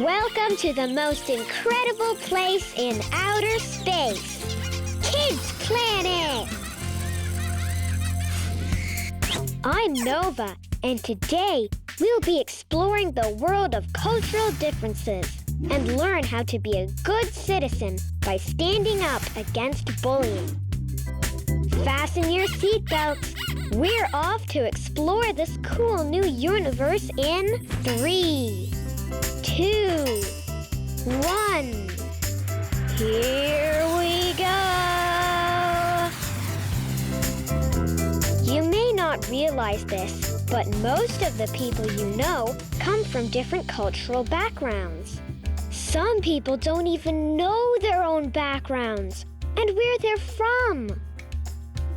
Welcome to the most incredible place in outer space, Kids Planet! I'm Nova, and today we'll be exploring the world of cultural differences and learn how to be a good citizen by standing up against bullying. Fasten your seatbelts. We're off to explore this cool new universe in 3, 2, 1. Here we go! You may not realize this, but most of the people you know come from different cultural backgrounds. Some people don't even know their own backgrounds and where they're from.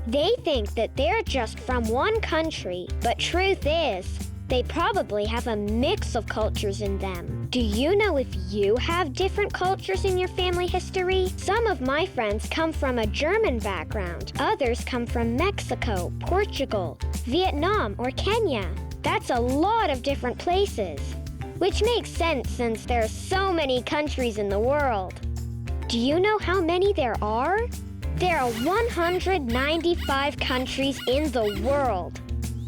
They think that they're just from one country, but truth is, they probably have a mix of cultures in them. Do you know if you have different cultures in your family history? Some of my friends come from a German background. Others come from Mexico, Portugal, Vietnam, or Kenya. That's a lot of different places, which makes sense since there are so many countries in the world. Do you know how many there are? There are 195 countries in the world.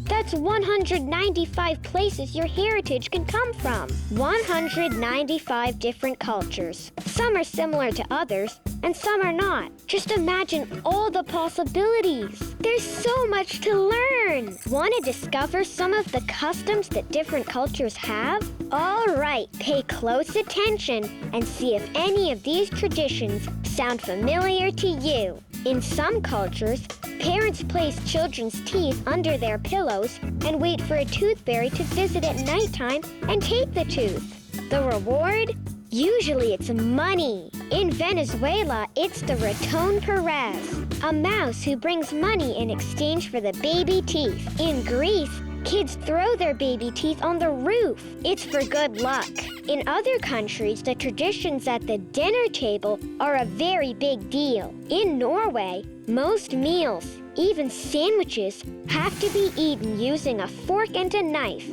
That's 195 places your heritage can come from. 195 different cultures. Some are similar to others, and some are not. Just imagine all the possibilities. There's so much to learn. Want to discover some of the customs that different cultures have? All right, pay close attention and see if any of these traditions sound familiar to you. In some cultures, parents place children's teeth under their pillows and wait for a tooth fairy to visit at nighttime and take the tooth. The reward? Usually it's money. In Venezuela, it's the Raton Perez, a mouse who brings money in exchange for the baby teeth. In Greece, kids throw their baby teeth on the roof. It's for good luck. In other countries, the traditions at the dinner table are a very big deal. In Norway, most meals, even sandwiches, have to be eaten using a fork and a knife.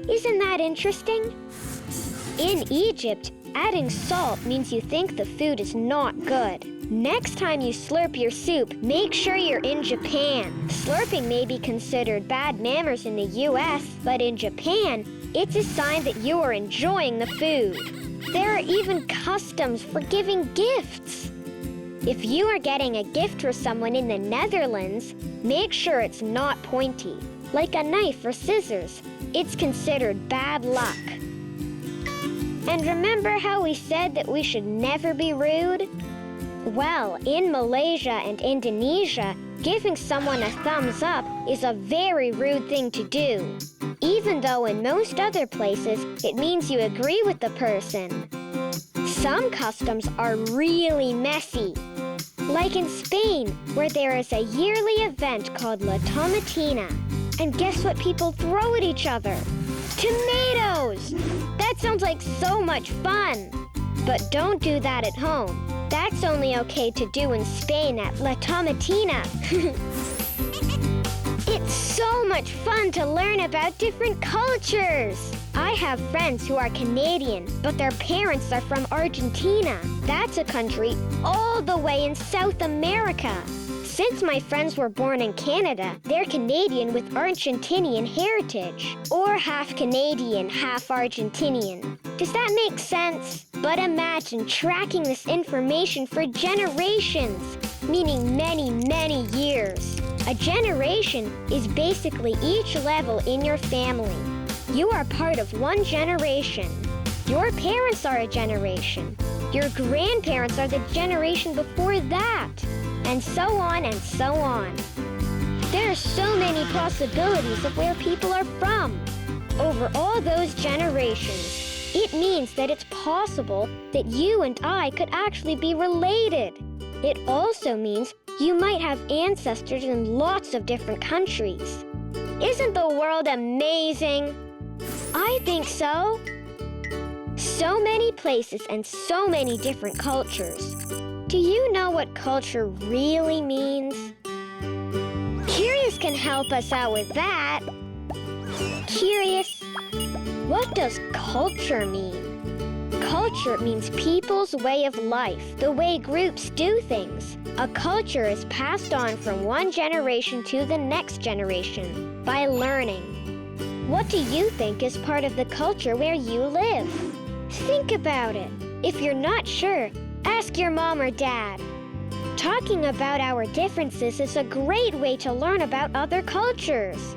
Isn't that interesting? In Egypt, adding salt means you think the food is not good. Next time you slurp your soup, make sure you're in Japan. Slurping may be considered bad manners in the US, but in Japan, it's a sign that you are enjoying the food. There are even customs for giving gifts. If you are getting a gift for someone in the Netherlands, make sure it's not pointy, like a knife or scissors. It's considered bad luck. And remember how we said that we should never be rude? Well, in Malaysia and Indonesia, giving someone a thumbs up is a very rude thing to do, even though in most other places it means you agree with the person. Some customs are really messy, like in Spain, where there is a yearly event called La Tomatina. And guess what people throw at each other? Tomatoes! That sounds like so much fun. But don't do that at home. That's only okay to do in Spain at La Tomatina. It's so much fun to learn about different cultures. I have friends who are Canadian, but their parents are from Argentina. That's a country all the way in South America. Since my friends were born in Canada, they're Canadian with Argentinian heritage. Or half Canadian, half Argentinian. Does that make sense? But imagine tracking this information for generations, meaning many, many years. A generation is basically each level in your family. You are part of one generation. Your parents are a generation. Your grandparents are the generation before that. And so on and so on. There are so many possibilities of where people are from. Over all those generations, it means that it's possible that you and I could actually be related. It also means you might have ancestors in lots of different countries. Isn't the world amazing? I think so. So many places and so many different cultures. Do you know what culture really means? Curious can help us out with that. Curious, what does culture mean? Culture means people's way of life, the way groups do things. A culture is passed on from one generation to the next generation by learning. What do you think is part of the culture where you live? Think about it. If you're not sure, ask your mom or dad. Talking about our differences is a great way to learn about other cultures.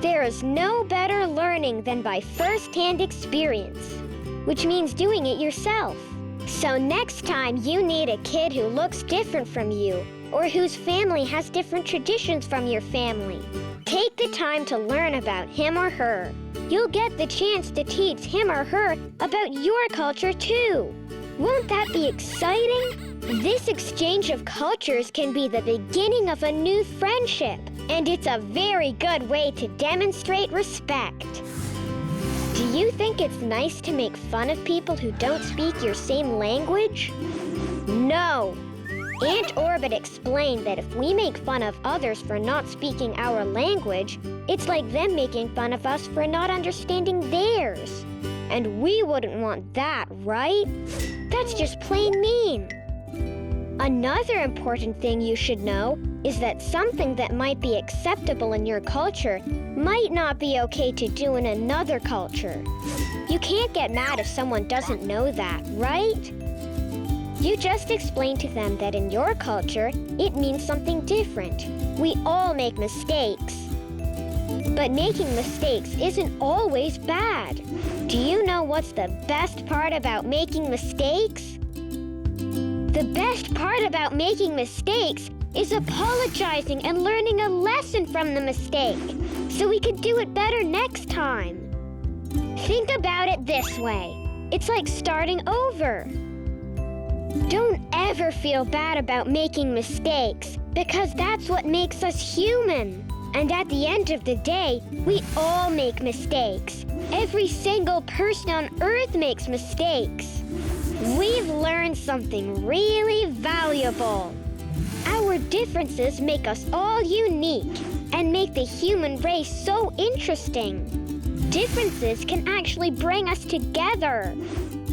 There is no better learning than by first-hand experience, which means doing it yourself. So next time you meet a kid who looks different from you, or whose family has different traditions from your family, take the time to learn about him or her. You'll get the chance to teach him or her about your culture too. Won't that be exciting? This exchange of cultures can be the beginning of a new friendship, and it's a very good way to demonstrate respect. Do you think it's nice to make fun of people who don't speak your same language? No! Aunt Orbit explained that if we make fun of others for not speaking our language, it's like them making fun of us for not understanding theirs. And we wouldn't want that, right? That's just plain mean. Another important thing you should know is that something that might be acceptable in your culture might not be okay to do in another culture. You can't get mad if someone doesn't know that, right? You just explain to them that in your culture, it means something different. We all make mistakes. But making mistakes isn't always bad. Do you know what's the best part about making mistakes? The best part about making mistakes is apologizing and learning a lesson from the mistake, so we can do it better next time. Think about it this way. It's like starting over. Don't ever feel bad about making mistakes, because that's what makes us human. And at the end of the day, we all make mistakes. Every single person on Earth makes mistakes. We've learned something really valuable. Our differences make us all unique and make the human race so interesting. Differences can actually bring us together.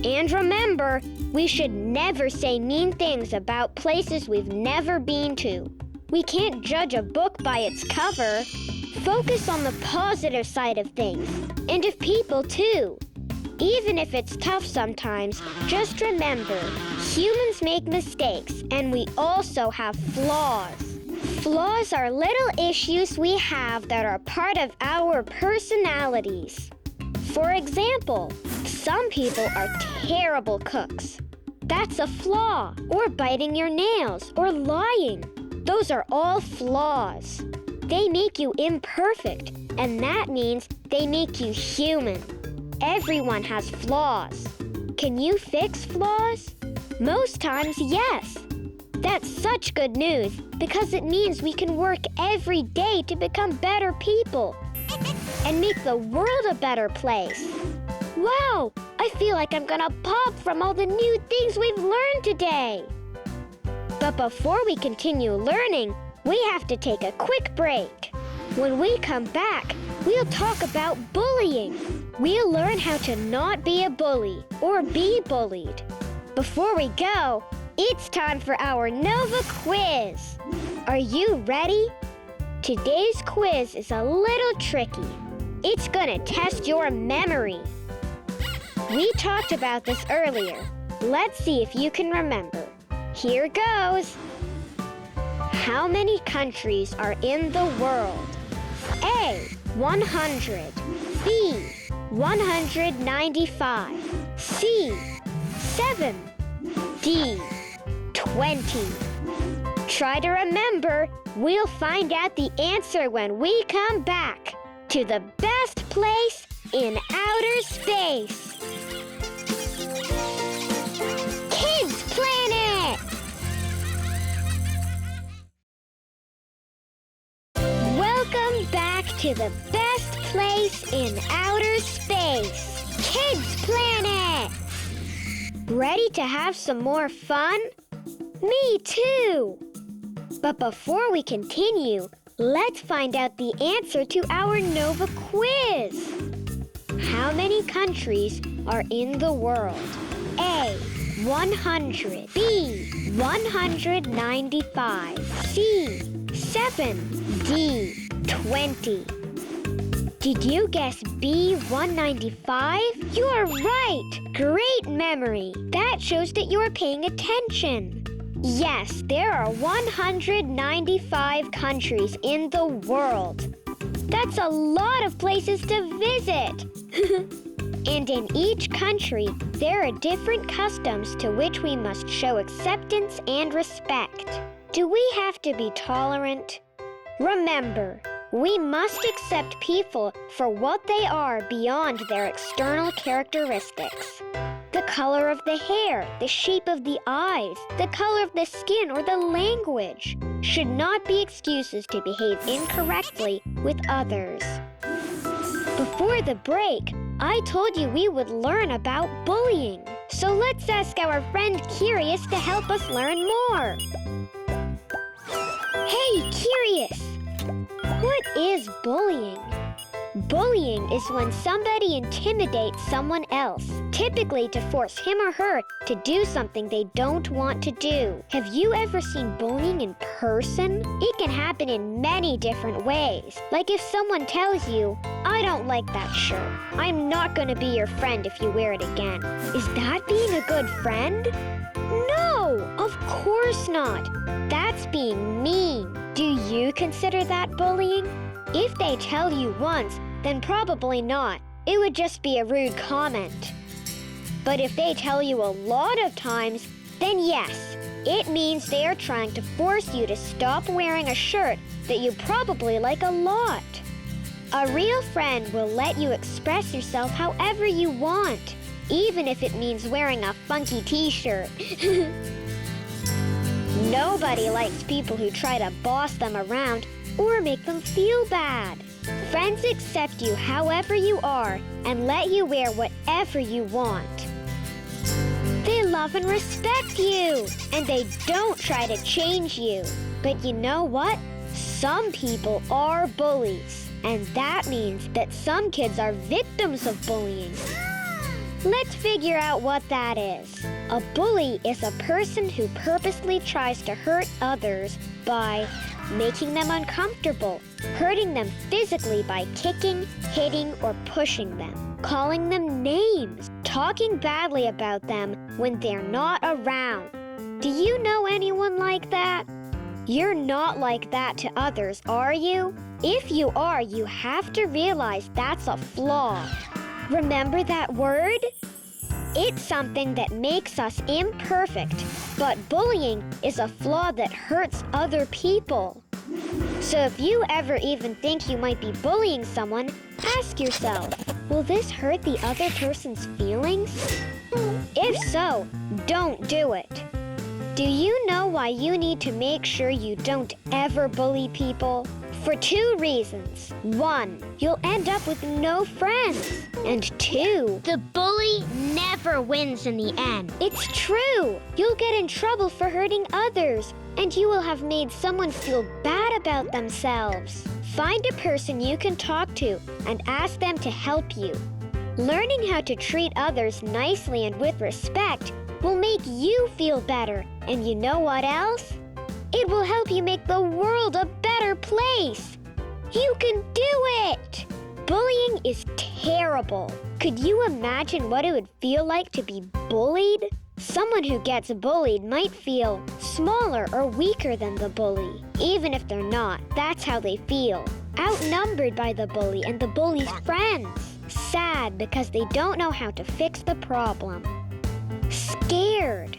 And remember, we should never say mean things about places we've never been to. We can't judge a book by its cover. Focus on the positive side of things, and of people too. Even if it's tough sometimes, just remember, humans make mistakes, and we also have flaws. Flaws are little issues we have that are part of our personalities. For example, some people are terrible cooks. That's a flaw. Or biting your nails, or lying. Those are all flaws. They make you imperfect, and that means they make you human. Everyone has flaws. Can you fix flaws? Most times, yes. That's such good news because it means we can work every day to become better people and make the world a better place. Wow, I feel like I'm gonna pop from all the new things we've learned today. But before we continue learning, we have to take a quick break. When we come back, we'll talk about bullying. We'll learn how to not be a bully or be bullied. Before we go, it's time for our Nova quiz. Are you ready? Today's quiz is a little tricky. It's gonna test your memory. We talked about this earlier. Let's see if you can remember. Here goes. How many countries are in the world? A, 100. B, 195. C, 7. D, 20. Try to remember. We'll find out the answer when we come back to the best place in outer space. Kids Planet! Welcome back to the best place in outer space, Kids Planet! Ready to have some more fun? Me too! But before we continue, let's find out the answer to our Nova quiz. How many countries are in the world? A, 100. B, 195. C, 7. D, 20. Did you guess B, 195? You're right! Great memory! That shows that you're paying attention. Yes, there are 195 countries in the world. That's a lot of places to visit. And in each country, there are different customs to which we must show acceptance and respect. Do we have to be tolerant? Remember, we must accept people for what they are beyond their external characteristics. The color of the hair, the shape of the eyes, the color of the skin, or the language should not be excuses to behave incorrectly with others. Before the break, I told you we would learn about bullying. So let's ask our friend Curious to help us learn more. Hey, Curious! What is bullying? Bullying is when somebody intimidates someone else, typically to force him or her to do something they don't want to do. Have you ever seen bullying in person? It can happen in many different ways. Like if someone tells you, "I don't like that shirt. I'm not going to be your friend if you wear it again." Is that being a good friend? No, of course not. That's being mean. Do you consider that bullying? If they tell you once, then probably not. It would just be a rude comment. But if they tell you a lot of times, then yes, it means they are trying to force you to stop wearing a shirt that you probably like a lot. A real friend will let you express yourself however you want, even if it means wearing a funky t-shirt. Nobody likes people who try to boss them around or make them feel bad. Friends accept you however you are and let you wear whatever you want. They love and respect you, and they don't try to change you. But you know what? Some people are bullies, and that means that some kids are victims of bullying. Let's figure out what that is. A bully is a person who purposely tries to hurt others by making them uncomfortable, hurting them physically by kicking, hitting, or pushing them, calling them names, talking badly about them when they're not around. Do you know anyone like that? You're not like that to others, are you? If you are, you have to realize that's a flaw. Remember that word? It's something that makes us imperfect, but bullying is a flaw that hurts other people. So if you ever even think you might be bullying someone, ask yourself, will this hurt the other person's feelings? If so, don't do it. Do you know why you need to make sure you don't ever bully people? For 2 reasons. 1, you'll end up with no friends. And 2, the bully never wins in the end. It's true. You'll get in trouble for hurting others, and you will have made someone feel bad about themselves. Find a person you can talk to and ask them to help you. Learning how to treat others nicely and with respect will make you feel better. And you know what else? It will help you make the world a better place. You can do it! Bullying is terrible. Could you imagine what it would feel like to be bullied? Someone who gets bullied might feel smaller or weaker than the bully. Even if they're not, that's how they feel. Outnumbered by the bully and the bully's friends. Sad because they don't know how to fix the problem. Scared.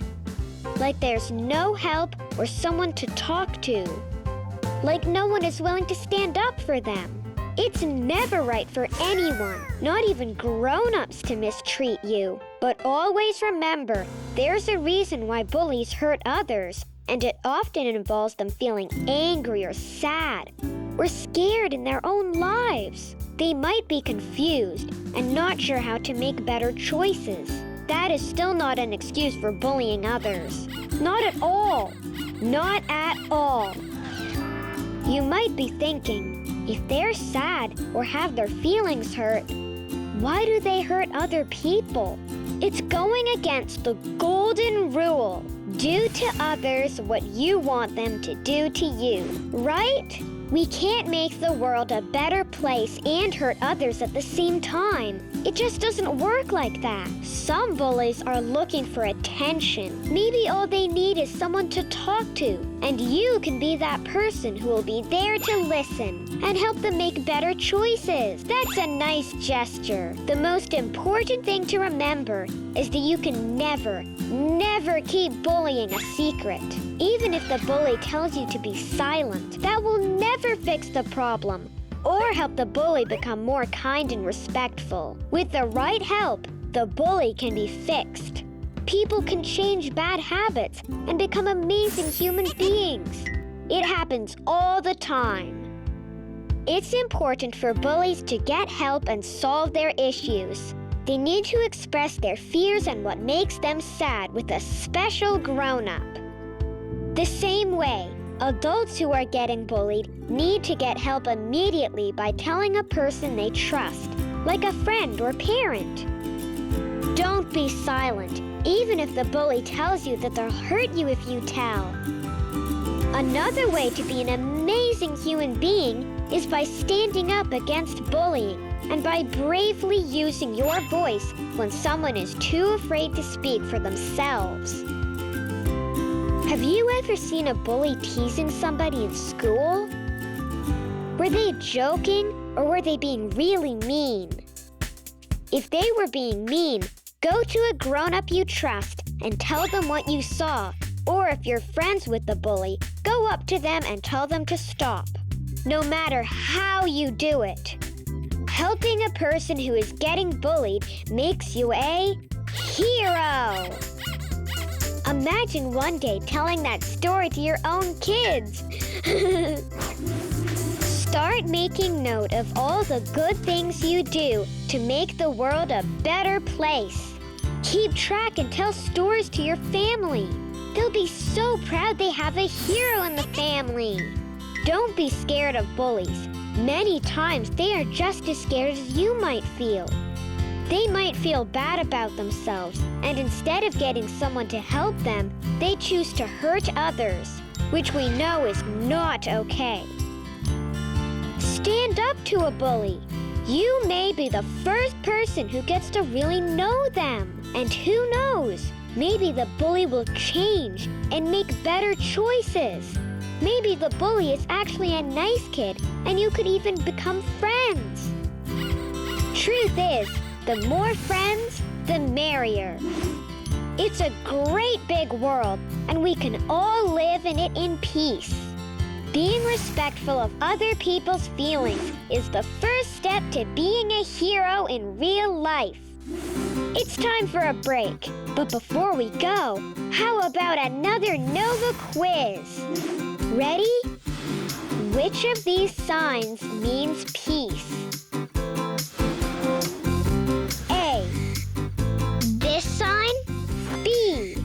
Like there's no help or someone to talk to. Like no one is willing to stand up for them. It's never right for anyone, not even grown-ups, to mistreat you. But always remember, there's a reason why bullies hurt others, and it often involves them feeling angry or sad or scared in their own lives. They might be confused and not sure how to make better choices. That is still not an excuse for bullying others. Not at all. Not at all. You might be thinking, if they're sad or have their feelings hurt, why do they hurt other people? It's going against the golden rule. Do to others what you want them to do to you, right? We can't make the world a better place and hurt others at the same time. It just doesn't work like that. Some bullies are looking for attention. Maybe all they need is someone to talk to. And you can be that person who will be there to listen and help them make better choices. That's a nice gesture. The most important thing to remember is that you can never keep bullying a secret. Even if the bully tells you to be silent, that will never fix the problem or help the bully become more kind and respectful. With the right help, the bully can be fixed. People can change bad habits and become amazing human beings. It happens all the time. It's important for bullies to get help and solve their issues. They need to express their fears and what makes them sad with a special grown-up. The same way, adults who are getting bullied need to get help immediately by telling a person they trust, like a friend or parent. Don't be silent, even if the bully tells you that they'll hurt you if you tell. Another way to be an amazing human being is by standing up against bullying and by bravely using your voice when someone is too afraid to speak for themselves. Have you ever seen a bully teasing somebody in school? Were they joking or were they being really mean? If they were being mean, go to a grown-up you trust and tell them what you saw. Or if you're friends with the bully, go up to them and tell them to stop. No matter how you do it. Helping a person who is getting bullied makes you a hero. Imagine one day telling that story to your own kids. Start making note of all the good things you do to make the world a better place. Keep track and tell stories to your family. They'll be so proud they have a hero in the family. Don't be scared of bullies. Many times they are just as scared as you might feel. They might feel bad about themselves, and instead of getting someone to help them, they choose to hurt others, which we know is not okay. Stand up to a bully. You may be the first person who gets to really know them. And who knows, maybe the bully will change and make better choices. Maybe the bully is actually a nice kid, and you could even become friends. Truth is, the more friends, the merrier. It's a great big world, and we can all live in it in peace. Being respectful of other people's feelings is the first step to being a hero in real life. It's time for a break, but before we go, how about another Nova quiz? Ready? Which of these signs means peace? A. This sign? B.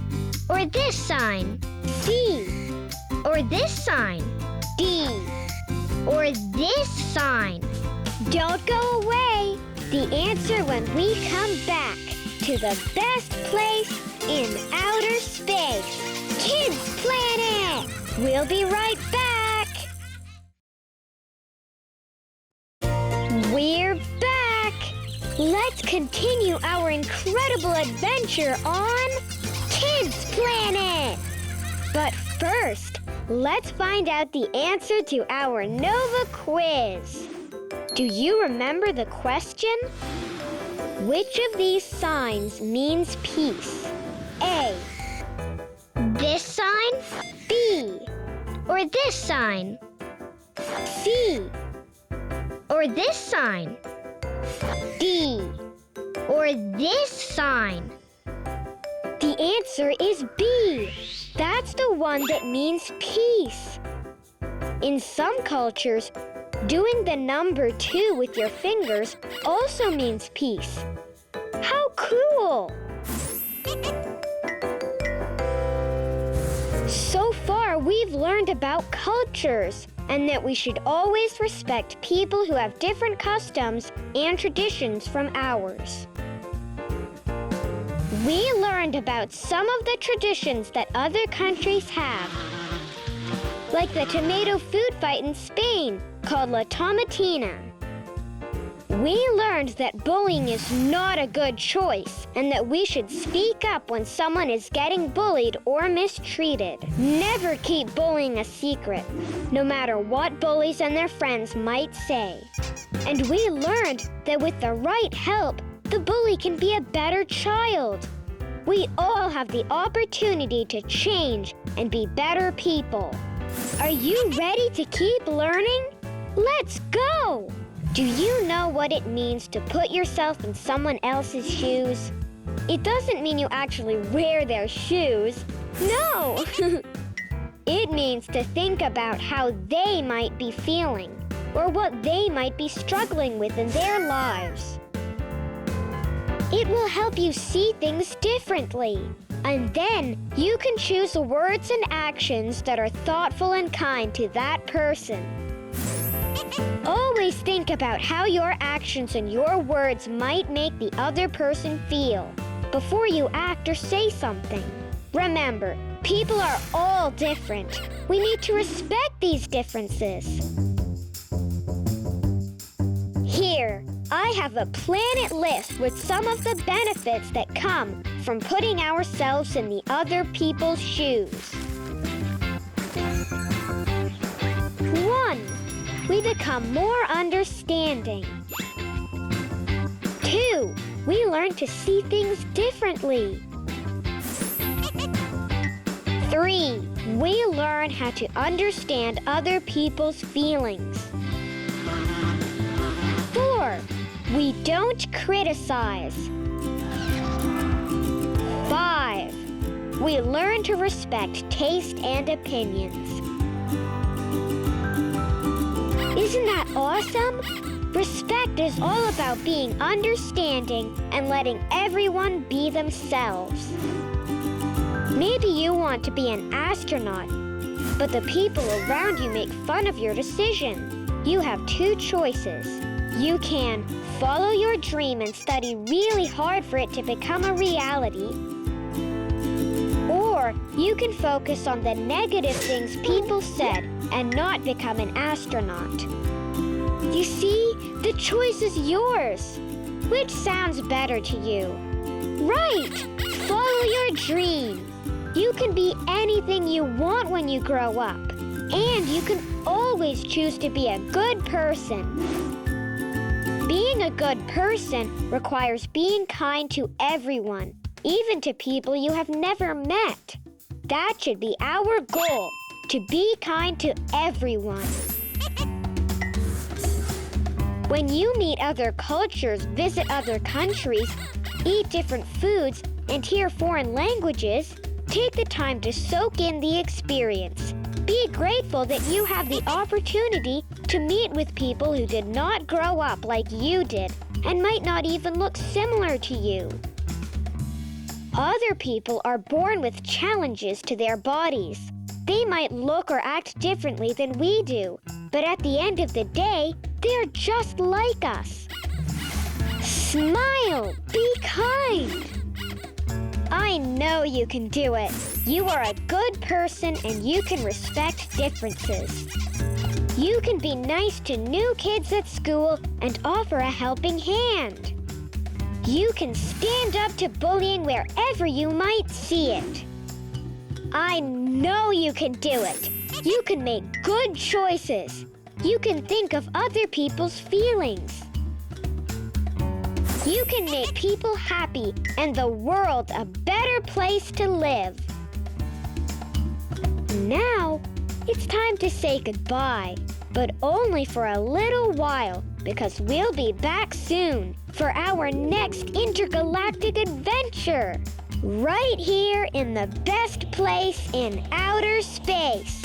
Or this sign? C. Or this sign? D. Or this sign? Don't go away. The answer when we come back to the best place in outer space, Kids Planet! We'll be right back. We're back. Let's continue our incredible adventure on Kids Planet. But first, let's find out the answer to our Nova quiz. Do you remember the question? Which of these signs means peace? A. This sign? B. Or this sign? C. Or this sign? D. Or this sign? The answer is B. That's the one that means peace. In some cultures, doing the number 2 with your fingers also means peace. How cool! So far, we've learned about cultures and that we should always respect people who have different customs and traditions from ours. We learned about some of the traditions that other countries have, like the tomato food fight in Spain called La Tomatina. We learned that bullying is not a good choice and that we should speak up when someone is getting bullied or mistreated. Never keep bullying a secret, no matter what bullies and their friends might say. And we learned that with the right help, the bully can be a better child. We all have the opportunity to change and be better people. Are you ready to keep learning? Let's go! Do you know what it means to put yourself in someone else's shoes? It doesn't mean you actually wear their shoes. No! It means to think about how they might be feeling or what they might be struggling with in their lives. It will help you see things differently. And then you can choose words and actions that are thoughtful and kind to that person. Always think about how your actions and your words might make the other person feel before you act or say something. Remember, people are all different. We need to respect these differences. Here, I have a planet list with some of the benefits that come from putting ourselves in the other people's shoes. 1. We become more understanding. 2. We learn to see things differently. 3. We learn how to understand other people's feelings. 4. We don't criticize. 5. We learn to respect taste and opinions. Isn't that awesome? Respect is all about being understanding and letting everyone be themselves. Maybe you want to be an astronaut, but the people around you make fun of your decision. You have 2 choices. You can follow your dream and study really hard for it to become a reality, or you can focus on the negative things people said and not become an astronaut. You see, the choice is yours. Which sounds better to you? Right! Follow your dream. You can be anything you want when you grow up. And you can always choose to be a good person. Being a good person requires being kind to everyone, even to people you have never met. That should be our goal, to be kind to everyone. When you meet other cultures, visit other countries, eat different foods, and hear foreign languages, take the time to soak in the experience. Be grateful that you have the opportunity to meet with people who did not grow up like you did and might not even look similar to you. Other people are born with challenges to their bodies. They might look or act differently than we do, but at the end of the day, they're just like us. Smile! Be kind! I know you can do it. You are a good person and you can respect differences. You can be nice to new kids at school and offer a helping hand. You can stand up to bullying wherever you might see it. I know you can do it. You can make good choices. You can think of other people's feelings. You can make people happy and the world a better place to live. Now, it's time to say goodbye, but only for a little while because we'll be back soon for our next intergalactic adventure, right here in the best place in outer space.